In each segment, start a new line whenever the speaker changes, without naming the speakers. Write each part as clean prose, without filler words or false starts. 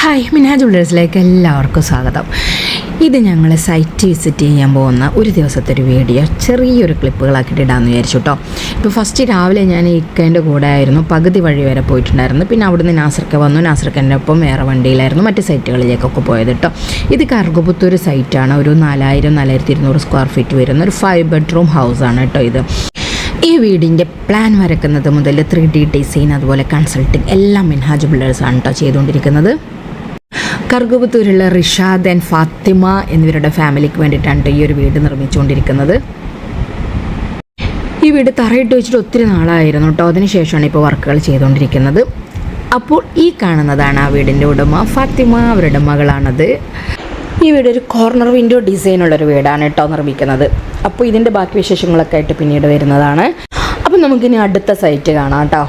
Hi, Minaj ബിൽഡേഴ്സിലേക്ക് എല്ലാവർക്കും സ്വാഗതം. ഇത് ഞങ്ങൾ സൈറ്റ് വിസിറ്റ് ചെയ്യാൻ പോകുന്ന ഒരു ദിവസത്തെ ഒരു വീഡിയോ ചെറിയൊരു ക്ലിപ്പുകളാക്കിയിട്ട് ഇടാമെന്ന് വിചാരിച്ചു കേട്ടോ. ഇപ്പോൾ ഫസ്റ്റ് രാവിലെ ഞാൻ ഇക്കേൻ്റെ കൂടെ ആയിരുന്നു, പകുതി വഴി വരെ പോയിട്ടുണ്ടായിരുന്നു. പിന്നെ അവിടുന്ന് നാസർക്ക വന്നു, നാസർക്കൻ്റെ ഒപ്പം വേറെ വണ്ടിയിലായിരുന്നു മറ്റ് സൈറ്റുകളിലേക്കൊക്കെ പോയത് കേട്ടോ. ഇത് കറുകപുത്തൂർ സൈറ്റാണ്. ഒരു 4200 സ്ക്വയർ ഫീറ്റ് വരുന്ന ഒരു 5 ബെഡ്റൂം ഹൗസാണ് കേട്ടോ ഇത്. ഈ വീടിൻ്റെ പ്ലാൻ വരക്കുന്നത് മുതൽ 3D ഡിസൈൻ അതുപോലെ കൺസൾട്ടിങ് എല്ലാം മിൻഹാജ് ബിൽഡേഴ്സാണ് കേട്ടോ ചെയ്തുകൊണ്ടിരിക്കുന്നത്. കറുകപുത്തൂരുള്ള റിഷാദ് ആൻഡ് ഫാത്തിമ എന്നിവരുടെ ഫാമിലിക്ക് വേണ്ടിയിട്ടാണ് ഈ ഒരു വീട് നിർമ്മിച്ചുകൊണ്ടിരിക്കുന്നത്. ഈ വീട് തറയിട്ട് വെച്ചിട്ട് ഒത്തിരി നാളായിരുന്നു കേട്ടോ. അതിനുശേഷമാണ് ഇപ്പോൾ വർക്കുകൾ ചെയ്തുകൊണ്ടിരിക്കുന്നത്. അപ്പോൾ ഈ കാണുന്നതാണ് ആ വീടിൻ്റെ ഉടമ ഫാത്തിമ, അവരുടെ മകളാണത്. ഈ വീട് ഒരു കോർണർ വിൻഡോ ഡിസൈനുള്ളൊരു വീടാണ് കേട്ടോ നിർമ്മിക്കുന്നത്. അപ്പോൾ ഇതിൻ്റെ ബാക്കി വിശേഷങ്ങളൊക്കെ ആയിട്ട് പിന്നീട് വരുന്നതാണ്. അപ്പോൾ നമുക്കിനി അടുത്ത സൈറ്റ് കാണാം കേട്ടോ.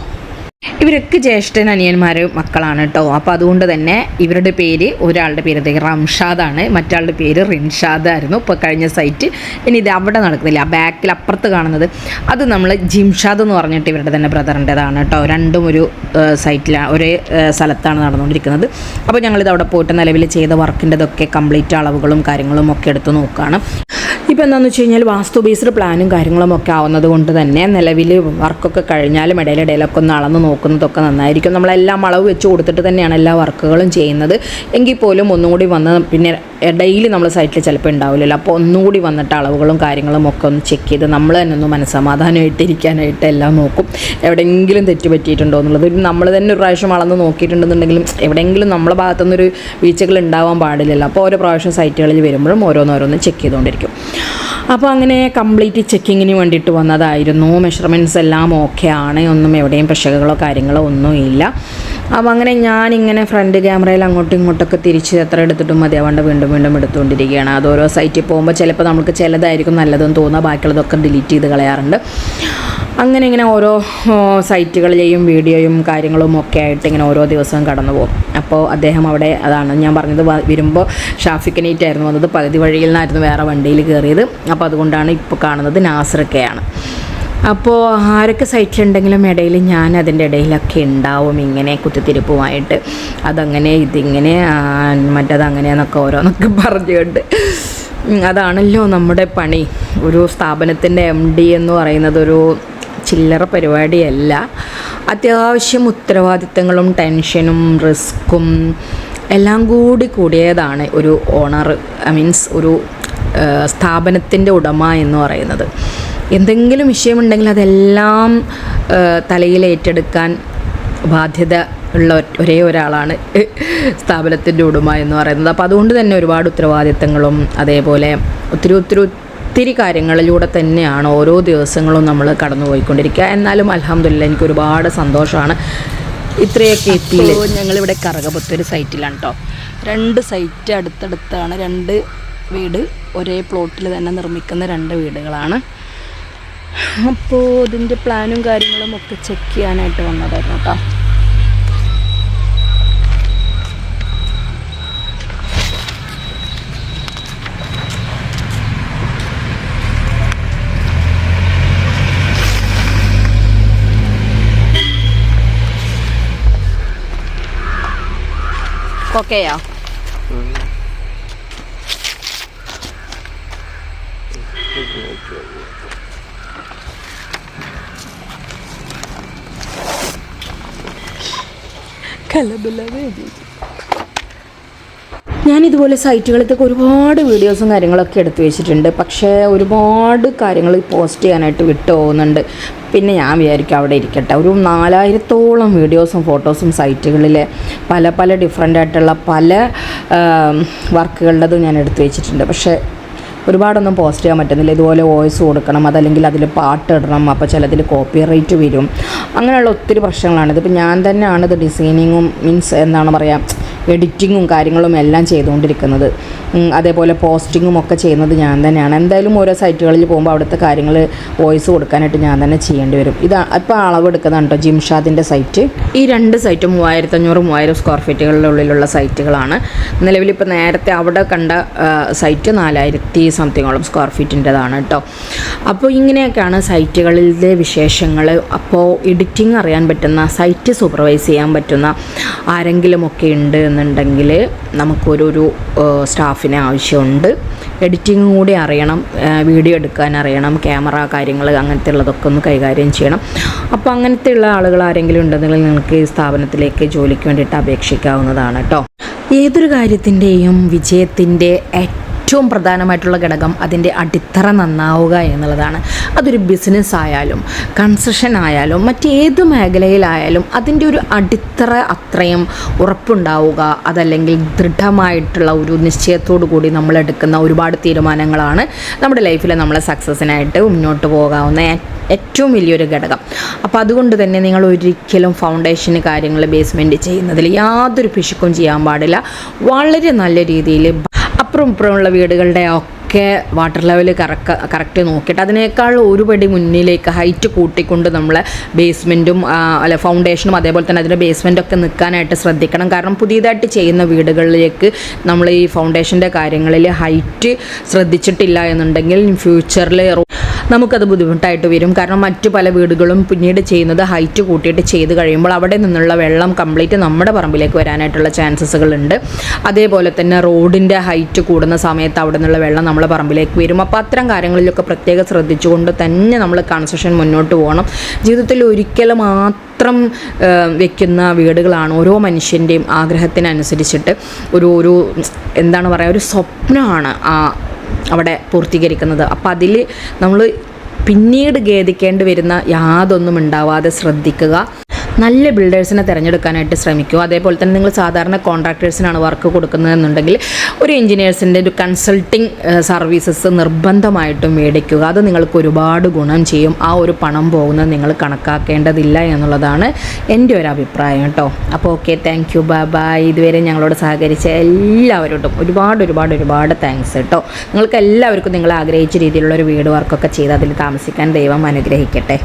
ഇവരൊക്കെ ജ്യേഷ്ഠൻ അനിയന്മാർ മക്കളാണ് കേട്ടോ. അപ്പോൾ അതുകൊണ്ട് തന്നെ ഇവരുടെ പേര്, ഒരാളുടെ പേര് റംഷാദാണ്, മറ്റാളുടെ പേര് റിൻഷാദ് ആയിരുന്നു. ഇപ്പോൾ കഴിഞ്ഞ സൈറ്റ്. ഇനി ഇത് അവിടെ നടക്കുന്നില്ല, ബാക്കിൽ അപ്പുറത്ത് കാണുന്നത് അത് നമ്മൾ ജിംഷാദ് എന്ന് പറഞ്ഞിട്ട് ഇവരുടെ തന്നെ ബ്രദറിൻ്റെതാണ് കേട്ടോ. രണ്ടും ഒരു സൈറ്റിലാണ്, ഒരേ സ്ഥലത്താണ് നടന്നുകൊണ്ടിരിക്കുന്നത്. അപ്പോൾ ഞങ്ങളിത് അവിടെ പോയിട്ട് നിലവിൽ ചെയ്ത വർക്കിൻ്റെതൊക്കെ കംപ്ലീറ്റ് അളവുകളും കാര്യങ്ങളും ഒക്കെ എടുത്ത് നോക്കുകയാണ്. ഇപ്പോൾ എന്താണെന്ന് വെച്ച് കഴിഞ്ഞാൽ വാസ്തു ബേസ്ഡ് പ്ലാനും കാര്യങ്ങളും ഒക്കെ ആവുന്നത് കൊണ്ട് തന്നെ നിലവിൽ വർക്കൊക്കെ കഴിഞ്ഞാലും ഇടയിലൊക്കെ ഒന്ന് അളന്ന് നോക്കുന്നതൊക്കെ നന്നായിരിക്കും. നമ്മളെല്ലാം അളവ് വെച്ച് കൊടുത്തിട്ട് തന്നെയാണ് എല്ലാ വർക്കുകളും ചെയ്യുന്നത്. എങ്കിൽ പോലും ഒന്നുകൂടി വന്ന് പിന്നെ ഡെയിലി നമ്മൾ സൈറ്റിൽ ചിലപ്പോൾ ഉണ്ടാവില്ലല്ലോ. അപ്പോൾ ഒന്നുകൂടി വന്നിട്ട് അളവുകളും കാര്യങ്ങളും ഒക്കെ ഒന്ന് ചെക്ക് ചെയ്ത് നമ്മൾ തന്നെ ഒന്ന് മനസ്സമാധാനമായിട്ട് ഇരിക്കാനായിട്ട് എല്ലാം നോക്കും. എവിടെയെങ്കിലും തെറ്റ് പറ്റിയിട്ടുണ്ടോ എന്നുള്ളത് നമ്മൾ തന്നെ ഒരു പ്രാവശ്യം അളന്ന് നോക്കിയിട്ടുണ്ടെന്നുണ്ടെങ്കിലും എവിടെയെങ്കിലും നമ്മളെ ഭാഗത്തുനിന്നൊരു വീഴ്ചകൾ ഉണ്ടാവാൻ പാടില്ലല്ലോ. അപ്പോൾ ഓരോ പ്രാവശ്യം സൈറ്റുകളിൽ വരുമ്പോഴും ഓരോന്നോരോന്ന് ചെക്ക് ചെയ്തുകൊണ്ടിരിക്കും. അപ്പോൾ അങ്ങനെ കംപ്ലീറ്റ് ചെക്കിങ്ങിന് വേണ്ടിയിട്ട് വന്നതായിരുന്നു. മെഷർമെൻറ്റ്സ് എല്ലാം ഓക്കെ ആണ്, ഒന്നും എവിടെയും പ്രശ്നങ്ങളോ കാര്യങ്ങളോ ഒന്നുമില്ല. അപ്പോൾ അങ്ങനെ ഞാനിങ്ങനെ ഫ്രണ്ട് ക്യാമറയിൽ അങ്ങോട്ടും ഇങ്ങോട്ടൊക്കെ തിരിച്ച് എത്ര എടുത്തിട്ടും മതിയാവേണ്ട വീണ്ടും എടുത്തുകൊണ്ടിരിക്കുകയാണ്. അത് ഓരോ സൈറ്റിൽ പോകുമ്പോൾ ചിലപ്പോൾ നമുക്ക് ചിലതായിരിക്കും നല്ലതെന്ന് തോന്നുക, ബാക്കിയുള്ളതൊക്കെ ഡിലീറ്റ് ചെയ്ത് കളയാറുണ്ട്. അങ്ങനെ ഇങ്ങനെ ഓരോ സൈറ്റുകളിലെയും വീഡിയോയും കാര്യങ്ങളും ഒക്കെ ആയിട്ട് ഇങ്ങനെ ഓരോ ദിവസവും കടന്നു പോകും. അപ്പോൾ അദ്ദേഹം അവിടെ, അതാണ് ഞാൻ പറഞ്ഞത്, വരുമ്പോൾ ഷാഫിക്ക് നൈറ്റായിരുന്നു വന്നത്, പകുതി വഴിയിൽ നിന്നായിരുന്നു വേറെ വണ്ടിയിൽ കയറിയത്. അപ്പോൾ അതുകൊണ്ടാണ് ഇപ്പോൾ കാണുന്നത് നാസർക്കയാണ്. അപ്പോൾ ആരൊക്കെ സൈറ്റിലുണ്ടെങ്കിലും ഇടയിൽ ഞാൻ അതിൻ്റെ ഇടയിലൊക്കെ ഉണ്ടാവും, ഇങ്ങനെ കുത്തിത്തിരിപ്പുമായിട്ട് അതങ്ങനെ ഇതിങ്ങനെ മറ്റതങ്ങനെയെന്നൊക്കെ ഓരോന്നൊക്കെ പറഞ്ഞുകൊണ്ട്. അതാണല്ലോ നമ്മുടെ പണി. ഒരു സ്ഥാപനത്തിൻ്റെ MD എന്ന് പറയുന്നതൊരു ചില്ലറ പരിപാടിയല്ല. അത്യാവശ്യം ഉത്തരവാദിത്തങ്ങളും ടെൻഷനും റിസ്ക്കും എല്ലാം കൂടിയതാണ് ഒരു ഓണർ, മീൻസ് ഒരു സ്ഥാപനത്തിൻ്റെ ഉടമ എന്ന് പറയുന്നത്. എന്തെങ്കിലും വിഷയമുണ്ടെങ്കിൽ അതെല്ലാം തലയിൽ ഏറ്റെടുക്കാൻ ബാധ്യത ഉള്ള ഒരേ ഒരാളാണ് സ്ഥാപനത്തിൻ്റെ ഉടമ എന്ന് പറയുന്നത്. അപ്പോൾ അതുകൊണ്ട് തന്നെ ഒരുപാട് ഉത്തരവാദിത്തങ്ങളും അതേപോലെ ഒത്തിരി കാര്യങ്ങളിലൂടെ തന്നെയാണ് ഓരോ ദിവസങ്ങളും നമ്മൾ കടന്നു പോയിക്കൊണ്ടിരിക്കുക. എന്നാലും അൽഹംദുലില്ലാ എനിക്ക് ഒരുപാട് സന്തോഷമാണ് ഇത്രയൊക്കെ എത്തിയില്ല. ഞങ്ങളിവിടെ കറുകപുത്തൂർ സൈറ്റിലാണ് കേട്ടോ. 2 സൈറ്റ് അടുത്തടുത്താണ്, 2 വീട് ഒരേ പ്ലോട്ടിൽ തന്നെ നിർമ്മിക്കുന്ന 2 വീടുകളാണ്. അപ്പോൾ ഇതിൻ്റെ പ്ലാനും കാര്യങ്ങളും ഒക്കെ ചെക്ക് ചെയ്യാനായിട്ട് വന്നതായിരുന്നു കേട്ടോ. ഓക്കെയോ? ഞാനിതുപോലെ സൈറ്റുകളിലത്തേക്ക് ഒരുപാട് വീഡിയോസും കാര്യങ്ങളൊക്കെ എടുത്തു വെച്ചിട്ടുണ്ട്. പക്ഷേ ഒരുപാട് കാര്യങ്ങൾ പോസ്റ്റ് ചെയ്യാനായിട്ട് വിട്ടു പോകുന്നുണ്ട്. പിന്നെ ഞാൻ വിചാരിക്കും അവിടെ ഇരിക്കട്ടെ. ഒരു 4000-ഓളം വീഡിയോസും ഫോട്ടോസും സൈറ്റുകളിലെ പല ഡിഫറെൻ്റ് ആയിട്ടുള്ള പല വർക്കുകളുടേതും ഞാൻ എടുത്തു വെച്ചിട്ടുണ്ട്. പക്ഷേ ഒരുപാടൊന്നും പോസ്റ്റ് ചെയ്യാൻ പറ്റുന്നില്ല. ഇതുപോലെ വോയിസ് കൊടുക്കണം, അതല്ലെങ്കിൽ അതിൽ പാട്ട് ഇടണം, അപ്പോൾ ചിലതിൽ കോപ്പിറൈറ്റ് വരും, അങ്ങനെയുള്ള ഒത്തിരി പ്രശ്നങ്ങളാണ്. ഇതിപ്പോൾ ഞാൻ തന്നെയാണ് ഇത് ഡിസൈനിങ്ങും മീൻസ് എന്താണ് പറയുക, എഡിറ്റിങ്ങും കാര്യങ്ങളും എല്ലാം ചെയ്തുകൊണ്ടിരിക്കുന്നത്. അതേപോലെ പോസ്റ്റിങ്ങും ഒക്കെ ചെയ്യുന്നത് ഞാൻ തന്നെയാണ്. എന്തായാലും ഓരോ സൈറ്റുകളിൽ പോകുമ്പോൾ അവിടുത്തെ കാര്യങ്ങൾ വോയിസ് കൊടുക്കാനായിട്ട് ഞാൻ തന്നെ ചെയ്യേണ്ടി വരും. ഇപ്പോൾ അളവെടുക്കുന്നതാണ് കേട്ടോ ജിംഷാദിൻ്റെ സൈറ്റ്. ഈ 2 സൈറ്റും 3500-3000 സ്ക്വയർ ഫീറ്റുകളിലുള്ളിലുള്ള സൈറ്റുകളാണ്. നിലവിലിപ്പോൾ നേരത്തെ അവിടെ കണ്ട സൈറ്റ് 4000 സംതിങ്ങോളം സ്ക്വയർ ഫീറ്റിൻ്റെതാണ് കേട്ടോ. അപ്പോൾ ഇങ്ങനെയൊക്കെയാണ് സൈറ്റുകളിലെ വിശേഷങ്ങൾ. അപ്പോൾ എഡിറ്റിംഗ് അറിയാൻ പറ്റുന്ന, സൈറ്റ് സൂപ്പർവൈസ് ചെയ്യാൻ പറ്റുന്ന ആരെങ്കിലുമൊക്കെ ഉണ്ട് എന്നുണ്ടെങ്കിൽ നമുക്കൊരു സ്റ്റാഫിനെ ആവശ്യമുണ്ട്. എഡിറ്റിങ്ങും കൂടി അറിയണം, വീഡിയോ എടുക്കാൻ അറിയണം, ക്യാമറ കാര്യങ്ങൾ അങ്ങനത്തെ ഉള്ളതൊക്കെ ഒന്ന് കൈകാര്യം ചെയ്യണം. അപ്പോൾ അങ്ങനത്തെ ഉള്ള ആളുകൾ ആരെങ്കിലും ഉണ്ടെന്നുണ്ടെങ്കിൽ നിങ്ങൾക്ക് ഈ സ്ഥാപനത്തിലേക്ക് ജോലിക്ക് വേണ്ടിയിട്ട് അപേക്ഷിക്കാവുന്നതാണ് കേട്ടോ. ഏതൊരു കാര്യത്തിൻ്റെയും വിജയത്തിൻ്റെ ഏറ്റവും പ്രധാനമായിട്ടുള്ള ഘടകം അതിൻ്റെ അടിത്തറ നന്നാവുക എന്നുള്ളതാണ്. അതൊരു ബിസിനസ് ആയാലും കൺസ്ട്രക്ഷൻ ആയാലും മറ്റേത് മേഖലയിലായാലും അതിൻ്റെ ഒരു അടിത്തറ അത്രയും ഉറപ്പുണ്ടാവുക, അതല്ലെങ്കിൽ ദൃഢമായിട്ടുള്ള ഒരു നിശ്ചയത്തോടു കൂടി നമ്മൾ എടുക്കുന്ന ഒരുപാട് തീരുമാനങ്ങളാണ് നമ്മുടെ ലൈഫിൽ നമ്മളെ സക്സസ്സിനായിട്ട് മുന്നോട്ട് പോകാവുന്ന ഏറ്റവും വലിയൊരു ഘടകം. അപ്പോൾ അതുകൊണ്ട് തന്നെ നിങ്ങൾ ഒരിക്കലും ഫൗണ്ടേഷന് കാര്യങ്ങൾ ബേസ്മെൻറ്റ് ചെയ്യുന്നതിൽ യാതൊരു പിശുക്കും ചെയ്യാൻ പാടില്ല. വളരെ നല്ല രീതിയിൽ അപ്പുറം ഇപ്പുറമുള്ള വീടുകളുടെ ഒക്കെ വാട്ടർ ലെവൽ കറക്റ്റ് നോക്കിയിട്ട് അതിനേക്കാൾ ഒരു പടി മുന്നിലേക്ക് ഹൈറ്റ് കൂട്ടിക്കൊണ്ട് നമ്മൾ ബേസ്മെൻറ്റും ഫൗണ്ടേഷനും അതേപോലെ തന്നെ അതിൻ്റെ ബേസ്മെൻറ്റൊക്കെ നിൽക്കാനായിട്ട് ശ്രദ്ധിക്കണം. കാരണം പുതിയതായിട്ട് ചെയ്യുന്ന വീടുകളിലേക്ക് നമ്മൾ ഈ ഫൗണ്ടേഷൻ്റെ കാര്യങ്ങളിൽ ഹൈറ്റ് ശ്രദ്ധിച്ചിട്ടില്ല എന്നുണ്ടെങ്കിൽ ഫ്യൂച്ചറിൽ നമുക്കത് ബുദ്ധിമുട്ടായിട്ട് വരും. കാരണം മറ്റു പല വീടുകളും പിന്നീട് ചെയ്യുന്നത് ഹൈറ്റ് കൂട്ടിയിട്ട് ചെയ്ത് കഴിയുമ്പോൾ അവിടെ നിന്നുള്ള വെള്ളം കംപ്ലീറ്റ് നമ്മുടെ പറമ്പിലേക്ക് വരാനായിട്ടുള്ള ചാൻസസുകളുണ്ട്. അതേപോലെ തന്നെ റോഡിൻ്റെ ഹൈറ്റ് കൂടുന്ന സമയത്ത് അവിടെ നിന്നുള്ള വെള്ളം നമ്മളെ പറമ്പിലേക്ക് വരും. അപ്പോൾ അത്തരം കാര്യങ്ങളിലൊക്കെ പ്രത്യേകം ശ്രദ്ധിച്ചുകൊണ്ട് തന്നെ നമ്മൾ കൺസ്ട്രക്ഷൻ മുന്നോട്ട് പോകണം. ജീവിതത്തിൽ ഒരിക്കലും മാത്രം വെക്കുന്ന വീടുകളാണ് ഓരോ മനുഷ്യൻ്റെയും ആഗ്രഹത്തിനനുസരിച്ചിട്ട് ഒരു എന്താണ് പറയുക, ഒരു സ്വപ്നമാണ് അവിടെ പൂർത്തീകരിക്കുന്നത്. അപ്പോൾ അതിൽ നമ്മൾ പിന്നീട് ഖേദിക്കേണ്ടി വരുന്ന യാതൊന്നും ഉണ്ടാവാതെ ശ്രദ്ധിക്കുക. നല്ല ബിൽഡേഴ്സിനെ തിരഞ്ഞെടുക്കാനായിട്ട് ശ്രമിക്കുക. അതേപോലെ തന്നെ നിങ്ങൾ സാധാരണ കോൺട്രാക്ടേഴ്സിനാണ് വർക്ക് കൊടുക്കുന്നതെന്നുണ്ടെങ്കിൽ ഒരു എൻജിനീയേഴ്സിൻ്റെ ഒരു കൺസൾട്ടിങ് സർവീസസ് നിർബന്ധമായിട്ടും മേടിക്കുക. അത് നിങ്ങൾക്ക് ഒരുപാട് ഗുണം ചെയ്യും. ആ ഒരു പണം പോകുന്നത് നിങ്ങൾ കണക്കാക്കേണ്ടതില്ല എന്നുള്ളതാണ് എൻ്റെ ഒരു അഭിപ്രായം കേട്ടോ. അപ്പോൾ ഓക്കെ, താങ്ക് യു, ബൈ. ഇതുവരെ ഞങ്ങളോട് സഹകരിച്ച എല്ലാവരോടും ഒരുപാട് താങ്ക്സ് കേട്ടോ. നിങ്ങൾക്ക് എല്ലാവർക്കും നിങ്ങൾ ആഗ്രഹിച്ച രീതിയിലുള്ള ഒരു വീട് വർക്കൊക്കെ ചെയ്ത് അതിൽ താമസിക്കാൻ ദൈവം അനുഗ്രഹിക്കട്ടെ.